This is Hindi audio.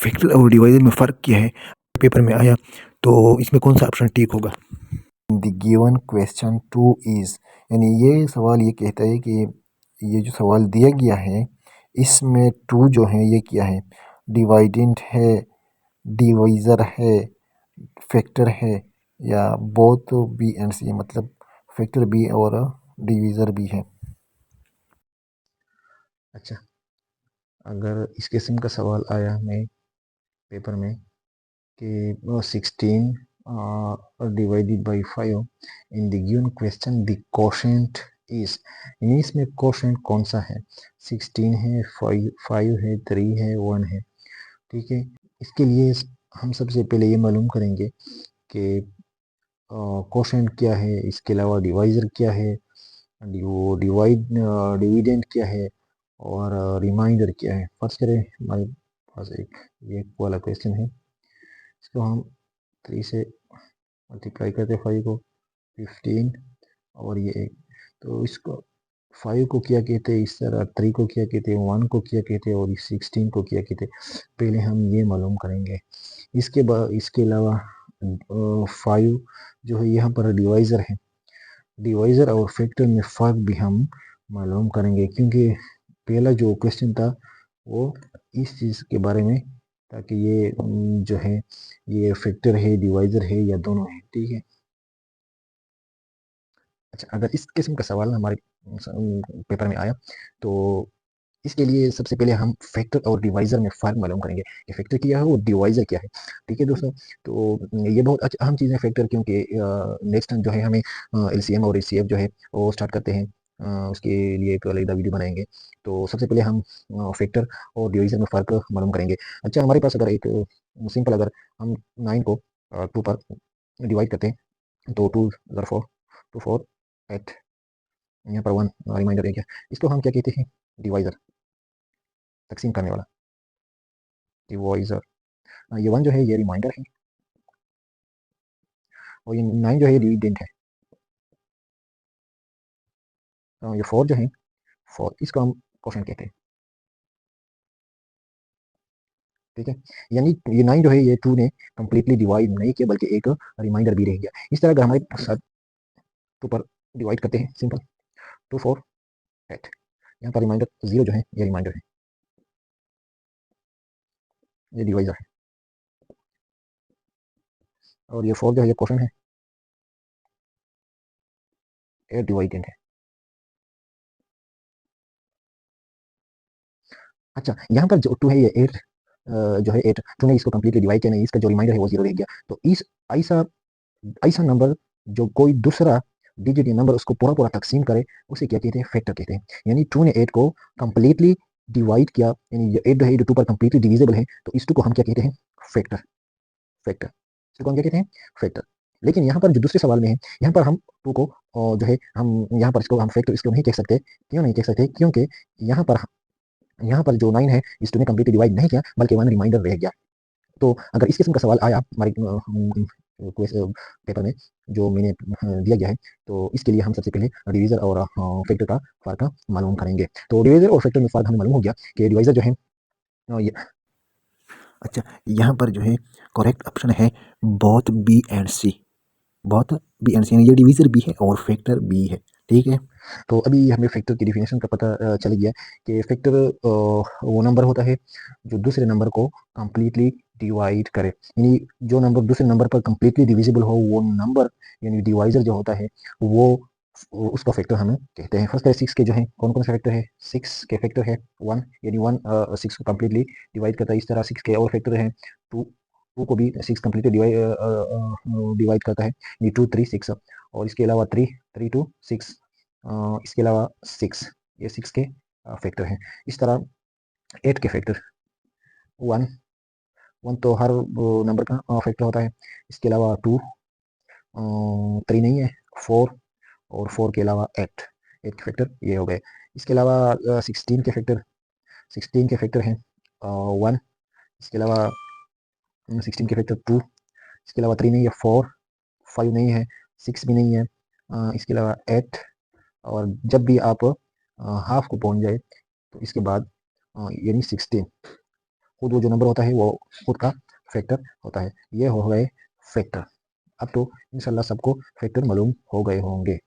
फैक्टर और डिवाइजर में फ़र्क क्या है पेपर में आया, तो इसमें कौन सा ऑप्शन ठीक होगा। The given question two is, यानी ये सवाल ये कहता है कि ये जो सवाल दिया गया है इसमें टू जो है ये क्या है, डिवाइडेंट है, डिवाइज़र है, फैक्टर है, या बोथ बी एंड सी, मतलब फैक्टर भी और डिवीज़र भी है। अच्छा, अगर इस किस्म का सवाल आया हमें पेपर में कि 16 divided by 5 in the given question the quotient is, यानी इसमें कोशेंट कौन सा है, 16 है, 5 है, 3 है, 1 है। ठीक है, इसके लिए हम सबसे पहले ये मालूम करेंगे कि कोशेंट क्या है, इसके अलावा डिवाइजर क्या है, डिविडेंड क्या है, और रिमाइंडर क्या है। फर्स्ट करें, हमारे पास एक ये वाला क्वेश्चन है, इसको हम 3 से मल्टीप्लाई करते 5 को 15 और ये एक, तो इसको 5 को क्या कहते हैं, इस तरह 3 को क्या कहते हैं, 1 को क्या कहते हैं, और 16 को क्या कहते हैं, पहले हम ये मालूम करेंगे। इसके बाद इसके अलावा 5 जो है यहाँ पर डिवाइज़र है, डिवाइज़र और फैक्टर में फ़र्क भी हम मालूम करेंगे, क्योंकि पहला जो क्वेश्चन था वो इस चीज़ के बारे में, ताकि ये जो है ये फैक्टर है, डिवाइज़र है, या दोनों है। ठीक है, अच्छा, अगर इस किस्म का सवाल हमारे पेपर में आया, तो इसके लिए सबसे पहले हम फैक्टर और डिवाइज़र में फ़र्क मालूम करेंगे कि फैक्टर क्या है और डिवाइज़र क्या है। ठीक है दोस्तों, तो ये बहुत अहम चीज़ है फैक्टर, क्योंकि नेक्स्ट टाइम जो है हमें एलसीएम और एचसीएफ जो है वो स्टार्ट करते हैं, उसके लिए एक अलग वीडियो बनाएंगे। तो सबसे पहले हम फैक्टर और डिवाइज़र में फ़र्क मालूम करेंगे। अच्छा, हमारे पास अगर एक सिंपल, अगर हम 9 को 2 पर डिवाइड करते हैं, तो 2 ज़र 4, 2 4 8, यहाँ पर 1 रिमाइंडर है क्या, इसको हम क्या कहते हैं, डिवाइज़र, तकसीम करने वाला, डिवाइज़र। ये 1 जो है ये रिमाइंडर है, और ये 9 जो है ये डिविडेंड है। ये 4 जो है 4, इसको हम कोशेंट कहते हैं। ठीक है, यानी ये 9 जो है ये 2 ने कंप्लीटली डिवाइड नहीं किया, बल्कि एक रिमाइंडर भी रह गया। इस तरह अगर हमारे साथ 2 पर डिवाइड करते हैं, सिंपल 2 4 8, यहाँ पर रिमाइंडर 0 जो है ये रिमाइंडर है, ये डिवाइज़र है, और ये 4 जो है ये कोशेंट है, ये डिवाइडेंड है। अच्छा, यहाँ पर जो 2 है ये 8, जो है 8 2 ने इसको कंप्लीटली डिवाइड किया नहीं, इसका जो रिमाइंडर है वो 0 रह गया। तो इस ऐसा ऐसा नंबर जो कोई दूसरा डिजिट या नंबर उसको पूरा पूरा तकसीम करे, उसे क्या कहते हैं, फैक्टर कहते हैं। यानी 2 ने 8 को कंप्लीटली डिवाइड किया, यानी 8 जो है 2 पर कंप्लीटली डिविजिबल है, तो इस 2 को हम क्या कहते हैं, फैक्टर। फैक्टर, इसको हम क्या कहते हैं, फैक्टर। लेकिन यहाँ पर जो दूसरे सवाल में है, यहाँ पर हम 2 को जो है हम यहाँ पर इसको हम फैक्टर इसको नहीं कह सकते। क्यों नहीं कह सकते, क्योंकि यहाँ पर जो 9 है इस 2 ने कंप्लीटली डिवाइड नहीं किया, बल्कि 1 रिमाइंडर रह गया। तो अगर इस किस्म का सवाल आया हमारे पेपर में जो मैंने दिया गया है, तो इसके लिए हम सबसे पहले डिवीजर और फैक्टर का फर्क मालूम करेंगे। तो डिवीजर और फैक्टर में फर्क हमें मालूम हो गया कि डिवाइजर जो है ये, अच्छा, यहाँ पर जो है करेक्ट ऑप्शन है बोथ बी एंड सी, बहुत बी एंड सी, ये डिवीजर भी है और फैक्टर भी है। ठीक है, तो अभी हमें फैक्टर की डिफिनेशन का पता चल गया कि फैक्टर वो नंबर होता है जो दूसरे नंबर को कंप्लीटली डिवाइड करे, यानी जो नंबर दूसरे नंबर पर कंप्लीटली डिविजिबल हो वो नंबर, यानी डिवाइजर जो होता है वो उसका फैक्टर हम कहते हैं। फर्स्ट है 6 के जो है कौन कौन सा फैक्टर है, 6 के फैक्टर है 1, यानी 1 6 को कंप्लीटली डिवाइड करता है। इस तरह 6 के और फैक्टर है 2, 2 को भी 6 कंप्लीटली डिवाइड करता है, ये 2 3 6, और इसके अलावा 3 3 2 6, इसके अलावा 6, ये 6 के फैक्टर हैं। इस तरह 8 के फैक्टर 1 1 तो हर नंबर का फैक्टर होता है। इसके अलावा 2 3 नहीं है, 4, और 4 के अलावा 8 8 के फैक्टर ये हो गए। इसके अलावा 16 के फैक्टर 16 के फैक्टर हैं 1, इसके अलावा 16 के फैक्टर 2, इसके अलावा 3 नहीं है, 4 5 नहीं है, 6 भी नहीं है, इसके अलावा 8, और जब भी आप हाफ को पहुंच जाए तो इसके बाद यानी 16 खुद वो जो नंबर होता है वो खुद का फैक्टर होता है। ये हो गए फैक्टर। अब तो इंशाल्लाह सबको फैक्टर मालूम हो गए होंगे।